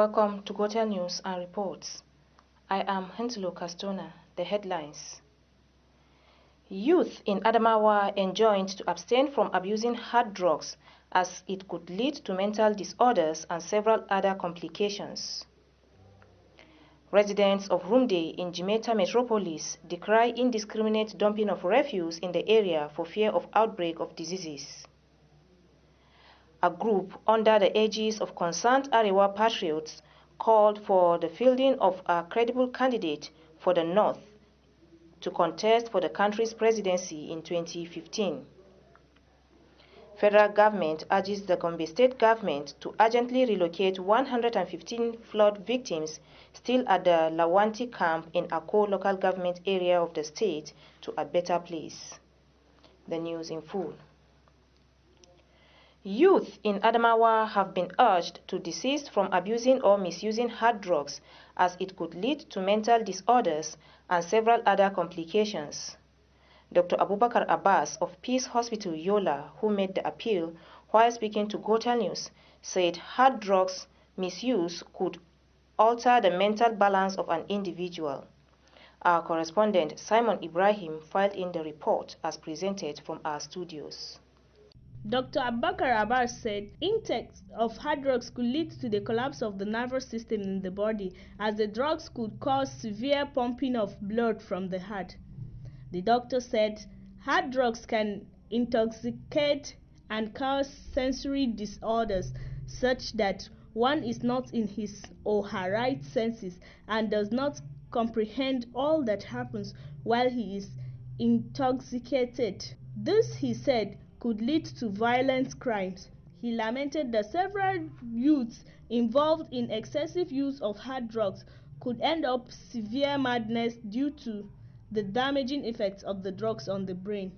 Welcome to Gotel News and Reports. I am Henslo Castona. The headlines. Youth in Adamawa enjoined to abstain from abusing hard drugs as it could lead to mental disorders and several other complications. Residents of Rumde in Jimeta Metropolis decry indiscriminate dumping of refuse in the area for fear of outbreak of diseases. A group under the aegis of concerned Arewa patriots called for the fielding of a credible candidate for the North to contest for the country's presidency in 2015. Federal government urges the Gombe state government to urgently relocate 115 flood victims still at the Lawanti camp in Akko local government area of the state to a better place. The news in full. Youth in Adamawa have been urged to desist from abusing or misusing hard drugs as it could lead to mental disorders and several other complications. Dr. Abubakar Abbas of Peace Hospital Yola, who made the appeal while speaking to Gotel News, said hard drugs misuse could alter the mental balance of an individual. Our correspondent Simon Ibrahim filed in the report as presented from our studios. Dr. Abubakar Abbas said intake of hard drugs could lead to the collapse of the nervous system in the body, as the drugs could cause severe pumping of blood from the heart. The doctor said hard drugs can intoxicate and cause sensory disorders such that one is not in his or her right senses and does not comprehend all that happens while he is intoxicated. This, he said, could lead to violent crimes. He lamented that several youths involved in excessive use of hard drugs could end up severe madness due to the damaging effects of the drugs on the brain.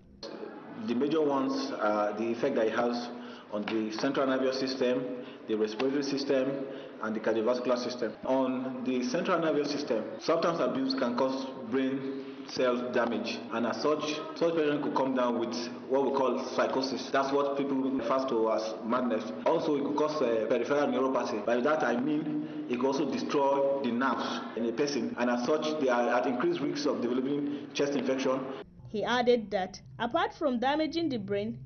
The major ones are the effect that it has on the central nervous system, the respiratory system, and the cardiovascular system. On the central nervous system, substance abuse can cause brain cell damage, and as such patient could come down with what we call psychosis. That's what people refer to as madness. Also, it could cause peripheral neuropathy. By that I mean it could also destroy the nerves in a person, and as such they are at increased risks of developing chest infection. He added that apart from damaging the brain,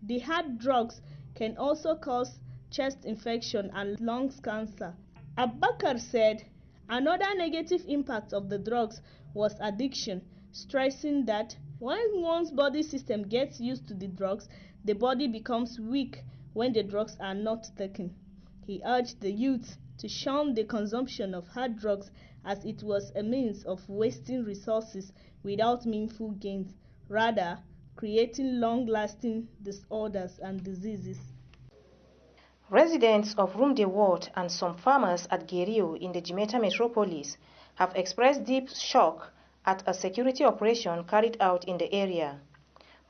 the hard drugs can also cause chest infection and lungs cancer. Abubakar said another negative impact of the drugs was addiction, stressing that when one's body system gets used to the drugs, the body becomes weak when the drugs are not taken. He urged the youth to shun the consumption of hard drugs as it was a means of wasting resources without meaningful gains, rather creating long-lasting disorders and diseases. Residents of Rumde Ward and some farmers at Gerio in the Jimeta Metropolis have expressed deep shock at a security operation carried out in the area.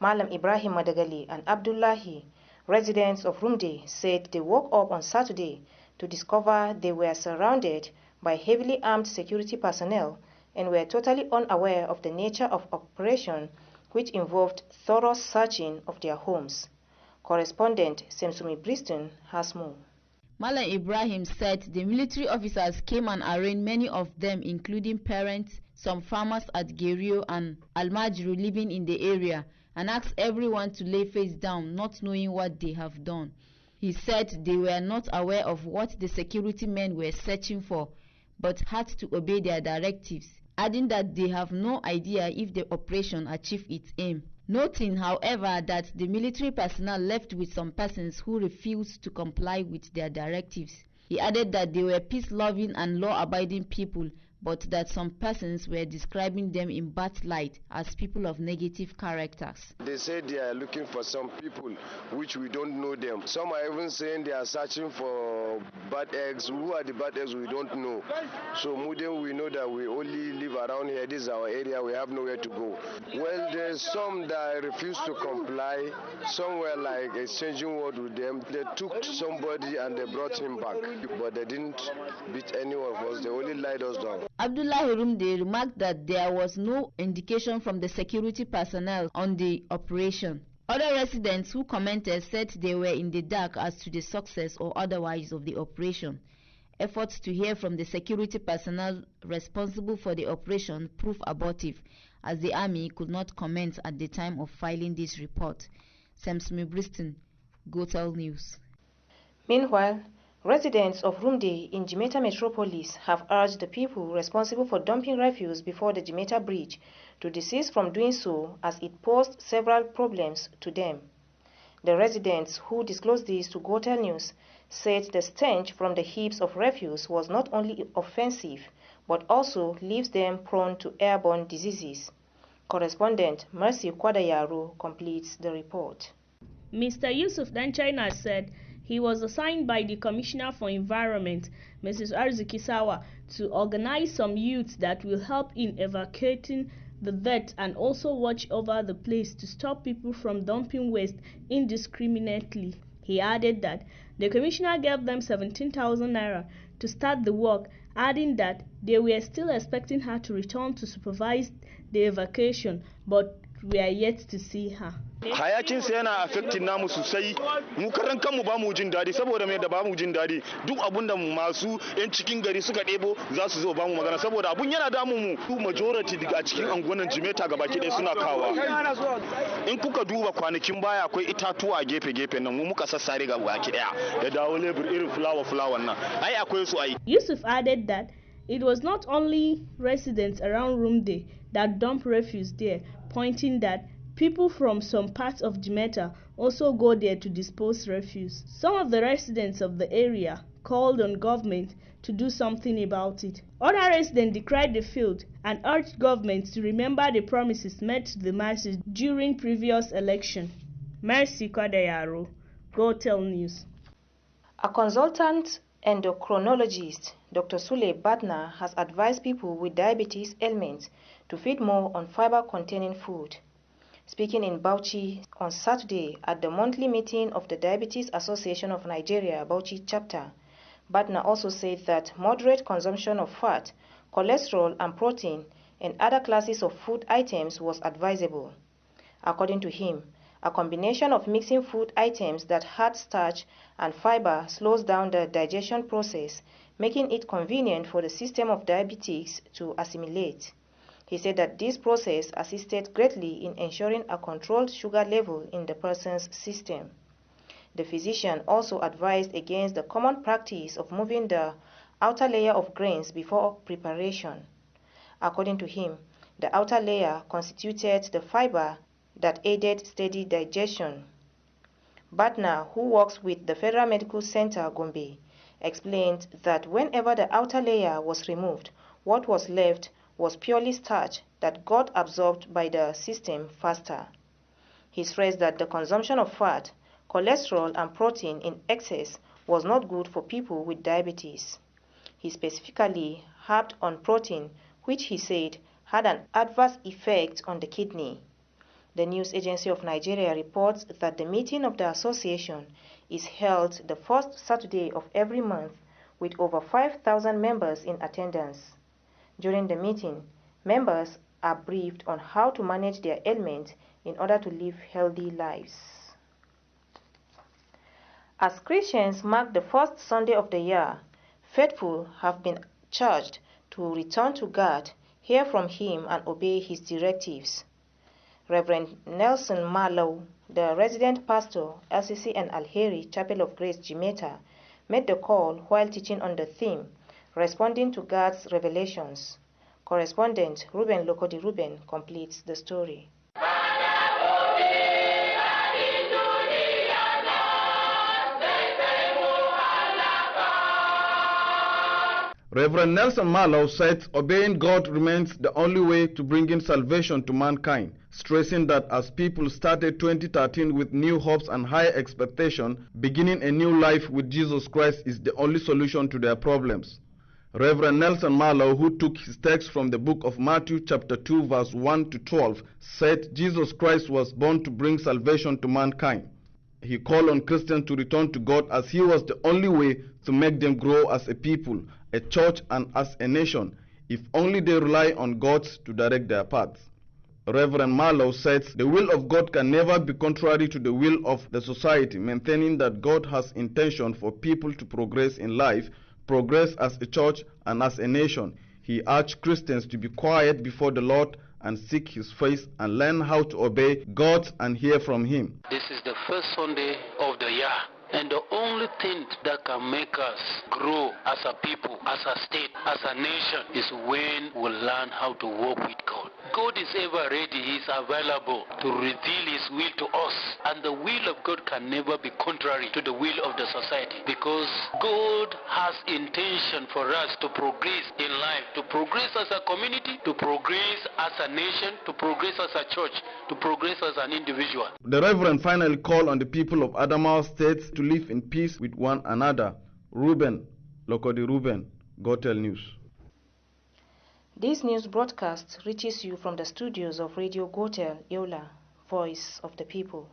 Malam Ibrahim Madagali and Abdullahi, residents of Rumde, said they woke up on Saturday to discover they were surrounded by heavily armed security personnel and were totally unaware of the nature of operation, which involved thorough searching of their homes. Correspondent Semsumi Briston has more. Malam Ibrahim said the military officers came and arraigned many of them, including parents, some farmers at Gerio and Almajru living in the area, and asked everyone to lay face down, not knowing what they have done. He said they were not aware of what the security men were searching for, but had to obey their directives, adding that they have no idea if the operation achieved its aim. Noting, however, that the military personnel left with some persons who refused to comply with their directives. He added that they were peace-loving and law-abiding people, but that some persons were describing them in bad light as people of negative characters. They say they are looking for some people which we don't know them. Some are even saying they are searching for bad eggs. Who are the bad eggs we don't know. So we know that we only live around here. This is our area. We have nowhere to go. Well, there's some that refused to comply. Some were like exchanging word with them. They took somebody and they brought him back. But they didn't beat any of us. They only lied us down. Abdullah Rumde remarked that there was no indication from the security personnel on the operation. Other residents who commented said they were in the dark as to the success or otherwise of the operation. Efforts to hear from the security personnel responsible for the operation proved abortive, as the army could not comment at the time of filing this report. Sam Smith-Briston, GoTel News. Meanwhile, residents of Rumde in Jimeta Metropolis have urged the people responsible for dumping refuse before the Jimeta Bridge to desist from doing so, as it posed several problems to them. The residents who disclosed this to GoTel News said the stench from the heaps of refuse was not only offensive, but also leaves them prone to airborne diseases. Correspondent Mercy Kwadayaro completes the report. Mr. Yusuf Danchina said he was assigned by the Commissioner for Environment, Mrs. Arzuki Sawa, to organize some youths that will help in evacuating the vet and also watch over the place to stop people from dumping waste indiscriminately. He added that the commissioner gave them 17,000 naira to start the work, adding that they were still expecting her to return to supervise the evacuation, but we are yet to see her. Hayakin sa yana affecting namu sosai, mu karan kanmu ba mu jin dadi saboda me da ba mu jin dadi duk abunda masu yan cikin gari suka debo za su zo ba mu magana saboda abun yana damu mu majority daga cikin anguwan Jimeta gabaki ɗaya suna kawa. In kuka duba kwanakin baya akwai itatuwa gefe-gefe nan mu muka sassare gabaki ɗaya da dawo lebur irin flower nan ai akwai su ai. Yusuf added that it was not only residents around Rumde that dump refuse there, pointing that people from some parts of Jimeta also go there to dispose refuse. Some of the residents of the area called on government to do something about it. Other residents decried the field and urged government to remember the promises made to the masses during previous election. Mercy Kwadayaro, GoTel News. A consultant endocrinologist, Dr. Sule Batna, has advised people with diabetes ailments to feed more on fiber-containing food. Speaking in Bauchi on Saturday at the monthly meeting of the Diabetes Association of Nigeria, Bauchi chapter, Batna also said that moderate consumption of fat, cholesterol and protein and other classes of food items was advisable. According to him, a combination of mixing food items that had starch and fiber slows down the digestion process, making it convenient for the system of diabetics to assimilate. He said that this process assisted greatly in ensuring a controlled sugar level in the person's system. The physician also advised against the common practice of moving the outer layer of grains before preparation. According to him, the outer layer constituted the fiber that aided steady digestion. Batna, who works with the Federal Medical Center Gombe, explained that whenever the outer layer was removed, what was left was purely starch that got absorbed by the system faster. He stressed that the consumption of fat, cholesterol and protein in excess was not good for people with diabetes. He specifically harped on protein, which he said had an adverse effect on the kidney. The News Agency of Nigeria reports that the meeting of the association is held the first Saturday of every month with over 5,000 members in attendance. During the meeting, members are briefed on how to manage their ailments in order to live healthy lives. As Christians mark the first Sunday of the year, faithful have been charged to return to God, hear from Him and obey His directives. Reverend Nelson Marlow, the resident pastor, LCC and Alheri Chapel of Grace, Jimeta, made the call while teaching on the theme, Responding to God's Revelations. Correspondent Ruben Lokodi Ruben completes the story. Reverend Nelson Marlow said obeying God remains the only way to bringing salvation to mankind, stressing that as people started 2013 with new hopes and high expectation, beginning a new life with Jesus Christ is the only solution to their problems. Reverend Nelson Marlow, who took his text from the book of Matthew chapter 2 verse 1 to 12, said Jesus Christ was born to bring salvation to mankind. He called on Christians to return to God as He was the only way to make them grow as a people, a church and as a nation, if only they rely on God to direct their paths. Reverend Marlow says the will of God can never be contrary to the will of the society, maintaining that God has intention for people to progress in life, progress as a church and as a nation. He urged Christians to be quiet before the Lord and seek his face and learn how to obey God and hear from him. This is the first Sunday of the year, and the only thing that can make us grow as a people, as a state, as a nation is when we learn how to walk with God. God is ever ready. He is available to reveal his will to us, and the will of God can never be contrary to the will of the society, because God has intention for us to progress in life, to progress as a community, to progress as a nation, to progress as a church, to progress as an individual. The Reverend finally called on the people of Adamawa State to live in peace with one another. Ruben, Lokodi Ruben, GoTel News. This news broadcast reaches you from the studios of Radio GoTel, Yola, Voice of the People.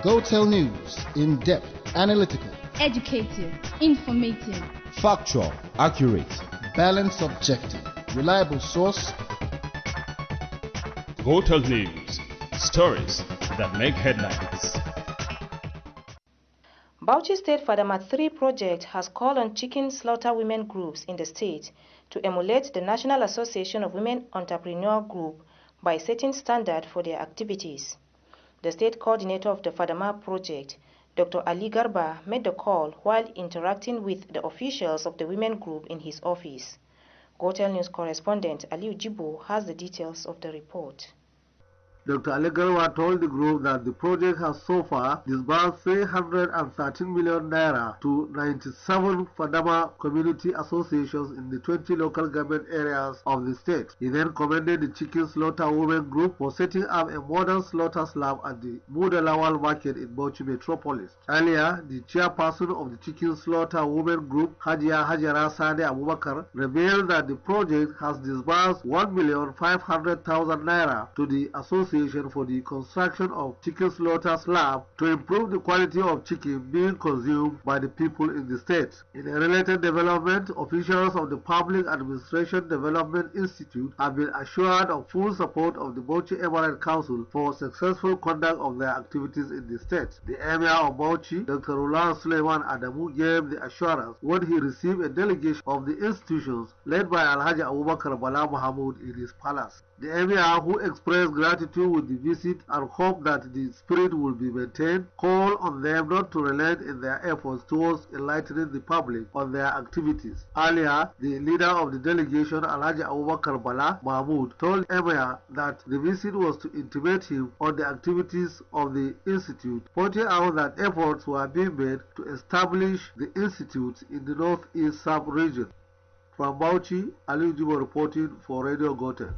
GoTel News, in-depth, analytical, educative, informative, factual, accurate, balanced, objective, reliable source. GoTel News, stories that make headlines. Bauchi State Fadama 3 project has called on chicken slaughter women groups in the state to emulate the National Association of Women Entrepreneur Group by setting standard for their activities. The state coordinator of the Fadama project, Dr. Ali Garba, made the call while interacting with the officials of the women group in his office. GoTel News correspondent Aliu Jibo has the details of the report. Dr. Ali Garba told the group that the project has so far disbursed 313 million naira to 97 Fadama community associations in the 20 local government areas of the state. He then commended the Chicken Slaughter Women Group for setting up a modern slaughter slab at the Mudalawal market in Bauchi Metropolis. Earlier, the chairperson of the Chicken Slaughter Women Group, Hajia Hajara Sade Abubakar, revealed that the project has disbursed 1,500,000 naira to the association for the construction of chicken slaughter slab to improve the quality of chicken being consumed by the people in the state. In a related development, officials of the Public Administration Development Institute have been assured of full support of the Bauchi Emirate Council for successful conduct of their activities in the state. The Emir of Bauchi, Dr. Rulan Suleiman Adamu, gave the assurance when he received a delegation of the institutions led by Alhaji Abubakar Bala Mahamud in his palace. The Emir, who expressed gratitude with the visit and hope that the spirit will be maintained, called on them not to relent in their efforts towards enlightening the public on their activities. Earlier, the leader of the delegation, Alhaji Abubakar Bala Mahmoud, told Emir that the visit was to intimate him on the activities of the institute, pointing out that efforts were being made to establish the institute in the northeast sub-region. From Bauchi, Ali Jibo reporting for Radio GoTel.